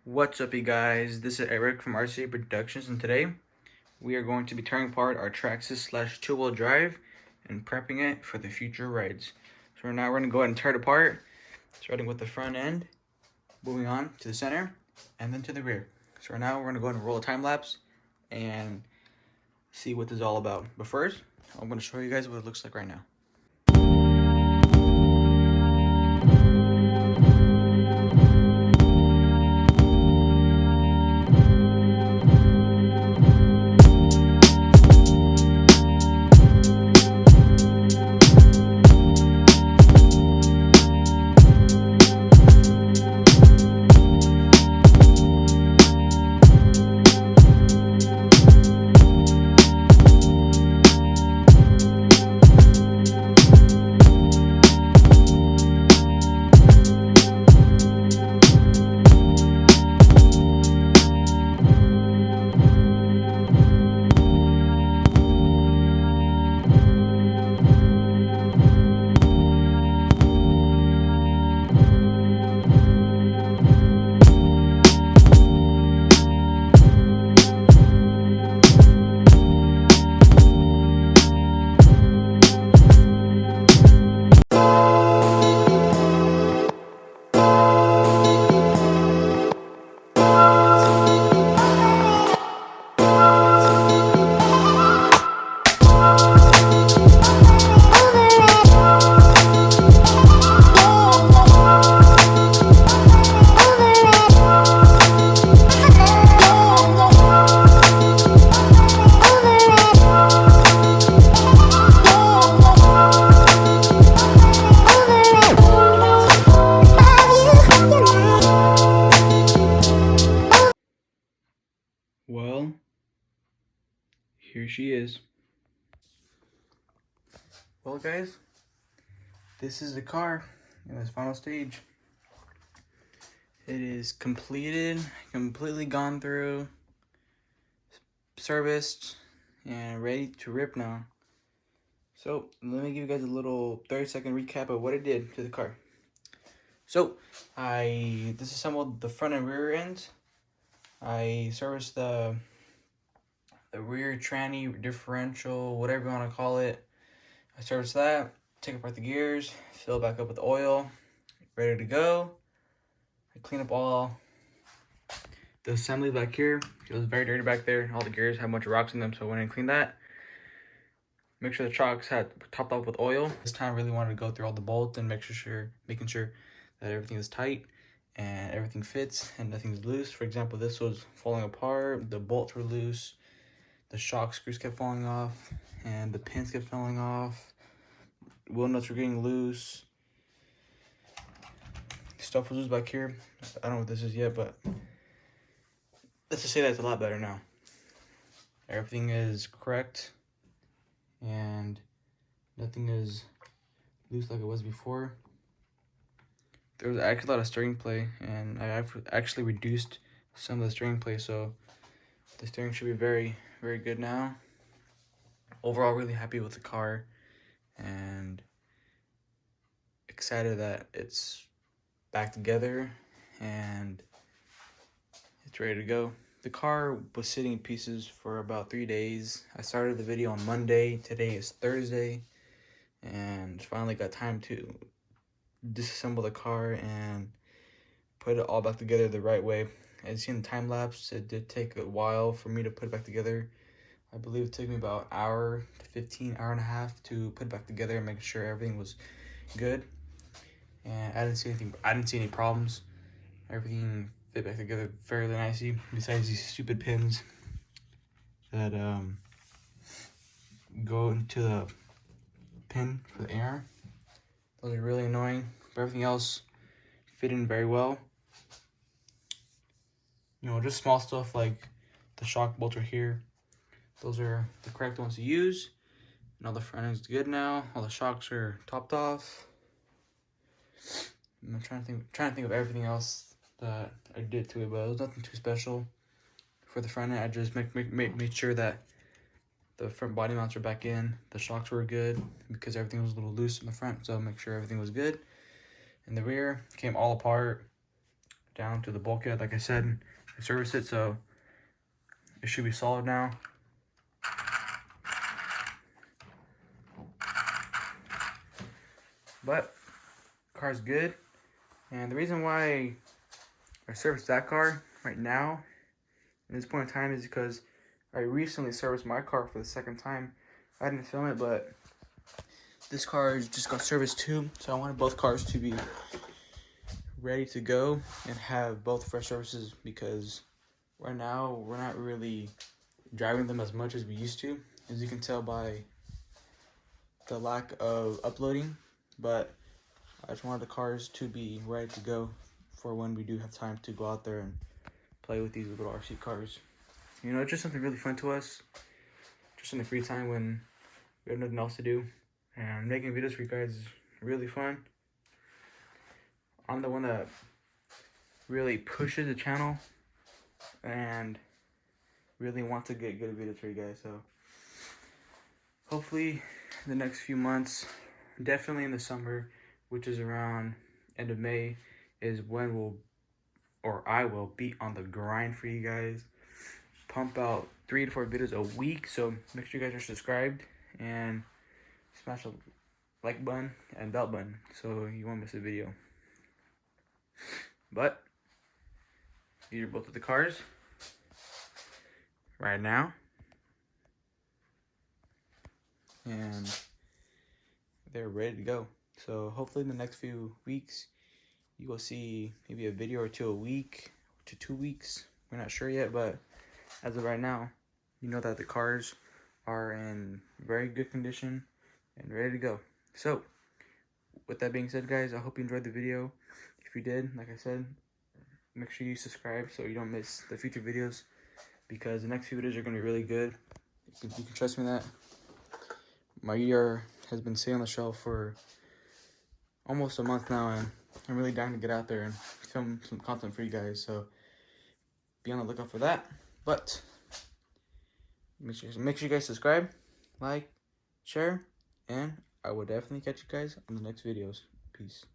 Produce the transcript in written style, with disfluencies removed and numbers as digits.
What's up, you guys? This is Eric from RCA Productions, and today we are going to be tearing apart our Traxxas slash two-wheel drive and prepping it for the future rides. So now we're going to go ahead and tear it apart, starting with the front end, moving on to the center, and then to the rear. So now we're going to go ahead and roll a time lapse and see what this is all about. But first, I'm going to show you guys what it looks like right now. Well, here she is. Well, guys, this is the car in its final stage. It is completed, completely gone through, serviced, and ready to rip now. So let me give you guys a little 30-second recap of what I did to the car. So I disassembled the front and rear ends. I serviced the rear tranny, differential, whatever you want to call it. I serviced that, take apart the gears, fill it back up with oil, ready to go. I clean up all the assembly back here. It was very dirty back there. All the gears had a bunch of rocks in them, so I went and cleaned that. Make sure the shocks had topped off with oil. This time I really wanted to go through all the bolts and making sure that everything is tight and everything fits and nothing's loose. For example, this was falling apart, the bolts were loose, the shock screws kept falling off, and the pins kept falling off. Wheel nuts were getting loose. Stuff was loose back here. I don't know what this is yet, but let's just say that's a lot better now. Everything is correct and nothing is loose like it was before. There was actually a lot of steering play, and I actually reduced some of the steering play, so the steering should be very, very good now. Overall, really happy with the car and excited that it's back together and it's ready to go. The car was sitting in pieces for about 3 days. I started the video on Monday. Today is Thursday, and finally got time to disassemble the car and put it all back together the right way. As you see in the time lapse, it did take a while for me to put it back together. I believe it took me about an hour to 15, hour and a half to put it back together and make sure everything was good. And I didn't see any problems. Everything fit back together fairly nicely, besides these stupid pins that go into the pin for the air. Those are really annoying, but everything else fit in very well. You know, just small stuff like the shock bolts are here. Those are the correct ones to use. And all the front end's good now. All the shocks are topped off. I'm trying to think of everything else that I did to it, but it was nothing too special. For the front end, I just made sure that the front body mounts were back in, the shocks were good, because everything was a little loose in the front, so make sure everything was good. And the rear came all apart, down to the bulkhead. Like I said, I serviced it, so it should be solid now. But car's good, and the reason why I serviced that car right now at this point in time is because I recently serviced my car for the second time. I didn't film it, but this car just got serviced too, so I wanted both cars to be ready to go and have both fresh services, because right now we're not really driving them as much as we used to, as you can tell by the lack of uploading. But I just wanted the cars to be ready to go for when we do have time to go out there and play with these little RC cars. You know, it's just something really fun to us, just in the free time when we have nothing else to do. And making videos for you guys is really fun. I'm the one that really pushes the channel and really wants to get good videos for you guys. So hopefully the next few months, definitely in the summer, which is around end of May, is when I will be on the grind for you guys. Pump out 3 to 4 videos a week, so make sure you guys are subscribed and smash the like button and bell button so you won't miss a video. But these are both of the cars right now, and they're ready to go. So hopefully in the next few weeks you will see maybe a video or two a week to 2 weeks. We're not sure yet, but as of right now, you know that the cars are in very good condition and ready to go. So with that being said, guys, I hope you enjoyed the video. If you did, like I said, make sure you subscribe so you don't miss the future videos, because the next few videos are going to be really good. You can trust me that. My year has been sitting on the shelf for almost a month now, and I'm really dying to get out there and film some content for you guys. So be on the lookout for that. But make sure you guys subscribe, like, share, and I will definitely catch you guys on the next videos. Peace.